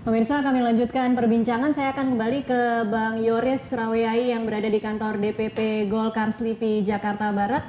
Pemirsa, kami lanjutkan perbincangan. Saya akan kembali ke Bang Yoris Raweyai yang berada di kantor DPP Golkar Slipi Jakarta Barat.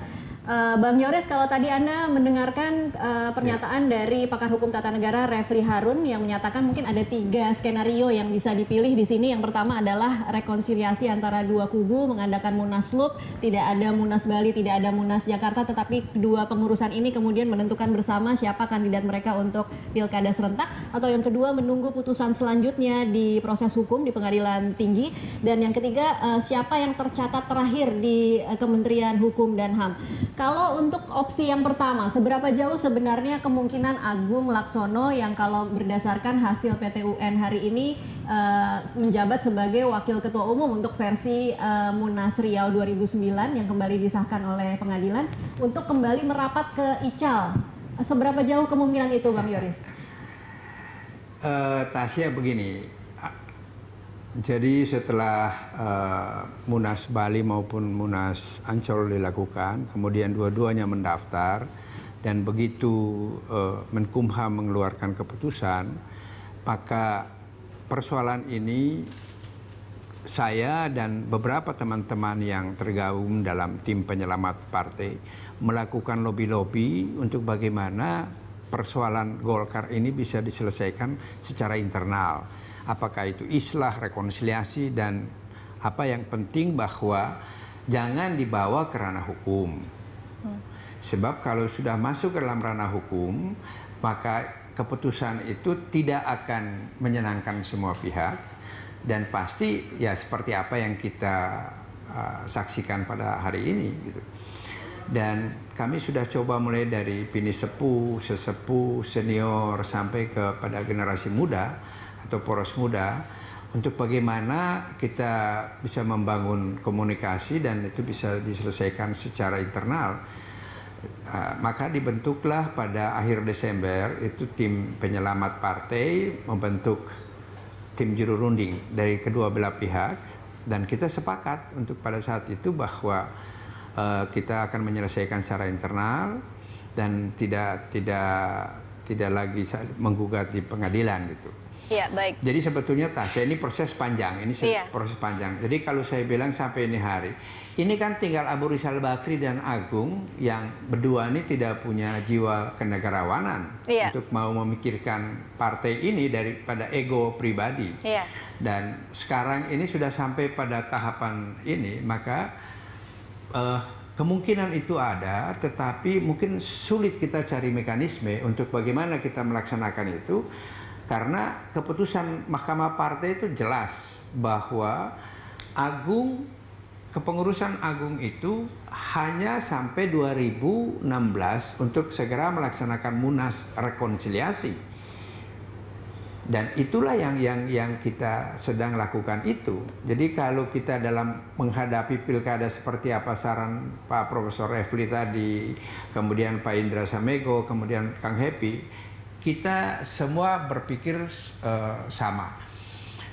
Bang Yoris, kalau tadi Anda mendengarkan pernyataan dari pakar hukum tata negara Refli Harun yang menyatakan mungkin ada 3 skenario yang bisa dipilih di sini. Yang pertama adalah rekonsiliasi antara dua kubu, mengadakan Munaslup, tidak ada Munas Bali, tidak ada Munas Jakarta, tetapi kedua pengurusan ini kemudian menentukan bersama siapa kandidat mereka untuk pilkada serentak. Atau yang kedua, menunggu putusan selanjutnya di proses hukum di pengadilan tinggi. Dan yang ketiga, siapa yang tercatat terakhir di Kementerian Hukum dan HAM. Kalau untuk opsi yang pertama, seberapa jauh sebenarnya kemungkinan Agung Laksono yang kalau berdasarkan hasil PT UN hari ini menjabat sebagai Wakil Ketua Umum untuk versi Munas Riau 2009 yang kembali disahkan oleh pengadilan untuk kembali merapat ke ICAL. Seberapa jauh kemungkinan itu, Bang Yoris? Tasya, begini. Jadi setelah Munas Bali maupun Munas Ancol dilakukan, kemudian dua-duanya mendaftar, dan begitu Menkumham mengeluarkan keputusan, maka persoalan ini saya dan beberapa teman-teman yang tergabung dalam tim penyelamat partai melakukan lobby-lobby untuk bagaimana persoalan Golkar ini bisa diselesaikan secara internal. Apakah itu islah, rekonsiliasi, dan apa yang penting bahwa jangan dibawa ke ranah hukum. Sebab kalau sudah masuk ke dalam ranah hukum, maka keputusan itu tidak akan menyenangkan semua pihak, dan pasti ya seperti apa yang kita saksikan pada hari ini gitu. Dan kami sudah coba mulai dari bini sepuh, sesepuh, senior, sampai kepada generasi muda atau poros muda, untuk bagaimana kita bisa membangun komunikasi dan itu bisa diselesaikan secara internal. Maka dibentuklah pada akhir Desember itu tim penyelamat partai membentuk tim juru runding dari kedua belah pihak, dan kita sepakat untuk pada saat itu bahwa kita akan menyelesaikan secara internal dan tidak lagi menggugat di pengadilan gitu. Ya, baik. Jadi sebetulnya Tasya, ini proses panjang, proses panjang. Jadi kalau saya bilang sampai ini hari, ini kan tinggal Abu Rizal Bakri dan Agung yang berdua ini tidak punya jiwa kenegarawanan untuk mau memikirkan partai ini daripada ego pribadi. Dan sekarang ini sudah sampai pada tahapan ini, maka kemungkinan itu ada, tetapi mungkin sulit kita cari mekanisme untuk bagaimana kita melaksanakan itu. Karena keputusan Mahkamah Partai itu jelas bahwa kepengurusan Agung itu hanya sampai 2016 untuk segera melaksanakan Munas rekonsiliasi. Dan itulah yang kita sedang lakukan itu. Jadi kalau kita dalam menghadapi pilkada seperti apa saran Pak Profesor Refli tadi, kemudian Pak Indra Samego, kemudian Kang Happy, kita semua berpikir sama.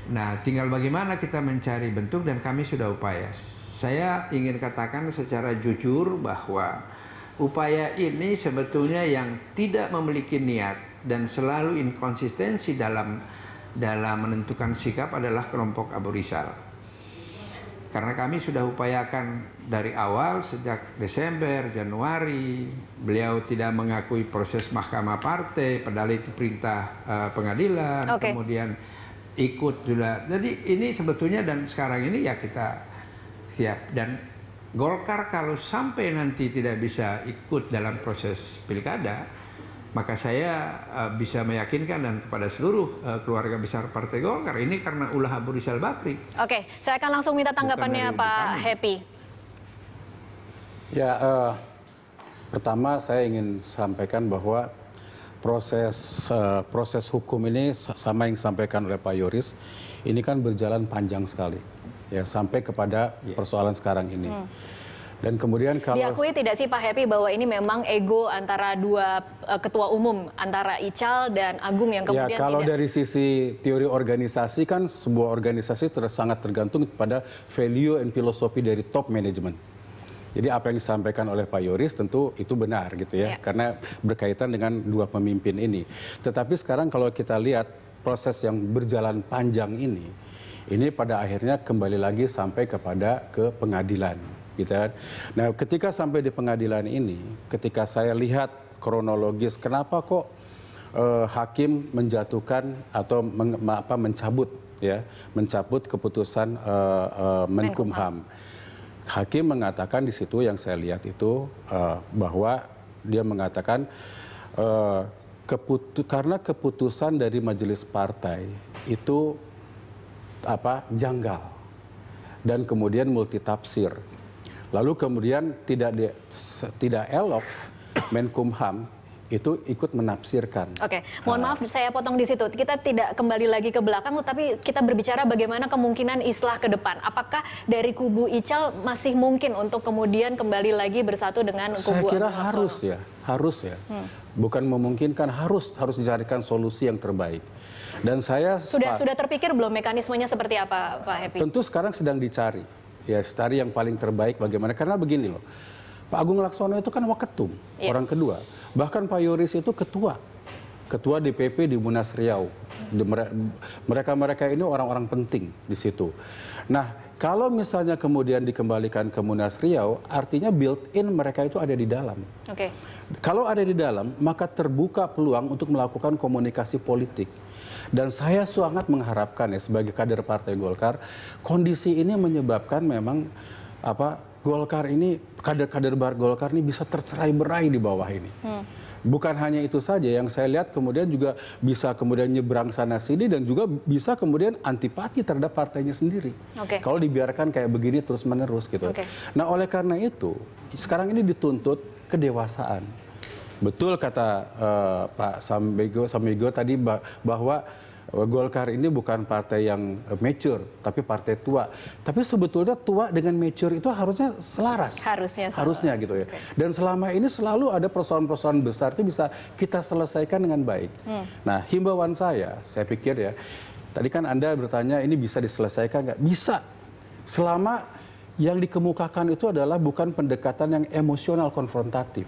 Nah, tinggal bagaimana kita mencari bentuk, dan kami sudah upaya. Saya ingin katakan secara jujur bahwa upaya ini sebetulnya yang tidak memiliki niat dan selalu inkonsistensi dalam menentukan sikap adalah kelompok Abu Rizal. Karena kami sudah upayakan dari awal sejak Desember, Januari, beliau tidak mengakui proses Mahkamah Partai, padahal itu perintah pengadilan, kemudian ikut juga. Jadi ini sebetulnya, dan sekarang ini ya kita siap. Dan Golkar kalau sampai nanti tidak bisa ikut dalam proses pilkada, maka saya bisa meyakinkan dan kepada seluruh keluarga besar Partai Golkar ini karena ulah Abu Rizal Bakri. Oke, saya akan langsung minta tanggapannya Pak Happy. Ya, pertama saya ingin sampaikan bahwa proses hukum ini sama yang disampaikan oleh Pak Yoris, ini kan berjalan panjang sekali, ya sampai kepada persoalan sekarang ini. Dan kemudian kalau diakui tidak sih Pak Happy bahwa ini memang ego antara dua ketua umum, antara ICAL dan Agung yang kemudian kalau dari sisi teori organisasi kan sebuah organisasi sangat tergantung pada value and philosophy dari top management. Jadi apa yang disampaikan oleh Pak Yoris tentu itu benar gitu ya, karena berkaitan dengan dua pemimpin ini. Tetapi sekarang kalau kita lihat proses yang berjalan panjang ini pada akhirnya kembali lagi sampai ke pengadilan, gitu kan. Nah, ketika sampai di pengadilan ini, ketika saya lihat kronologis kenapa kok hakim menjatuhkan atau mencabut keputusan Menkumham. Hakim mengatakan di situ yang saya lihat itu bahwa dia mengatakan karena keputusan dari majelis partai itu janggal dan kemudian multitafsir. Lalu kemudian tidak elok Menkumham itu ikut menafsirkan. Oke, mohon maaf saya potong di situ. Kita tidak kembali lagi ke belakang, tapi kita berbicara bagaimana kemungkinan islah ke depan. Apakah dari kubu Ical masih mungkin untuk kemudian kembali lagi bersatu dengan kubu? Saya kira harus ya. Bukan memungkinkan, harus dicarikan solusi yang terbaik. Dan saya sudah terpikir belum mekanismenya seperti apa, Pak Happy? Tentu sekarang sedang dicari. Ya, cari yang paling terbaik bagaimana. Karena begini loh. Pak Agung Laksono itu kan waketum, orang kedua. Bahkan Pak Yoris itu ketua DPP di Munas Riau. Mereka ini orang-orang penting di situ. Nah, kalau misalnya kemudian dikembalikan ke Munas Riau, artinya built-in mereka itu ada di dalam. Oke. Kalau ada di dalam, maka terbuka peluang untuk melakukan komunikasi politik. Dan saya sangat mengharapkan ya sebagai kader Partai Golkar, kondisi ini menyebabkan memang Golkar ini, kader-kader Golkar ini bisa tercerai-berai di bawah ini. Bukan hanya itu saja, yang saya lihat kemudian juga bisa kemudian nyebrang sana-sini dan juga bisa kemudian antipati terhadap partainya sendiri. Kalau dibiarkan kayak begini terus-menerus gitu. Nah, oleh karena itu, sekarang ini dituntut kedewasaan. Betul kata Pak Sambego tadi bahwa Golkar ini bukan partai yang mature, tapi partai tua. Tapi sebetulnya tua dengan mature itu harusnya selaras. Harusnya gitu ya. Dan selama ini selalu ada persoalan-persoalan besar itu bisa kita selesaikan dengan baik. Nah, himbauan saya pikir ya, tadi kan Anda bertanya ini bisa diselesaikan nggak? Bisa. Selama yang dikemukakan itu adalah bukan pendekatan yang emosional konfrontatif.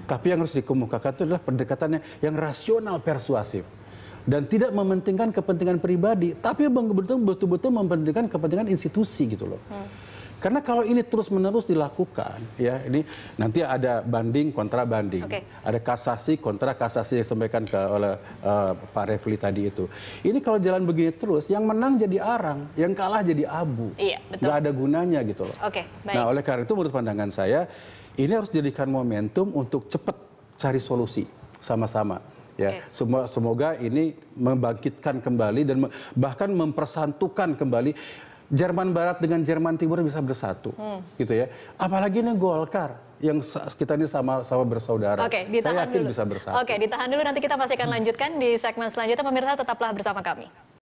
Tapi yang harus dikemukakan itu adalah pendekatan yang rasional persuasif. Dan tidak mementingkan kepentingan pribadi, tapi betul-betul mementingkan kepentingan institusi gitu loh. Karena kalau ini terus-menerus dilakukan, ya ini nanti ada banding kontra banding, ada kasasi kontra kasasi yang disampaikan oleh Pak Refli tadi itu. Ini kalau jalan begini terus, yang menang jadi arang, yang kalah jadi abu, nggak ada gunanya gitu loh. Nah, oleh karena itu menurut pandangan saya, ini harus dijadikan momentum untuk cepat cari solusi sama-sama. Ya, semoga ini membangkitkan kembali dan bahkan mempersatukan kembali Jerman Barat dengan Jerman Timur bisa bersatu, gitu ya. Apalagi ini Golkar yang kita ini sama-sama bersaudara. Saya yakin bisa bersatu. Ditahan dulu, nanti kita pasti akan lanjutkan di segmen selanjutnya. Pemirsa tetaplah bersama kami.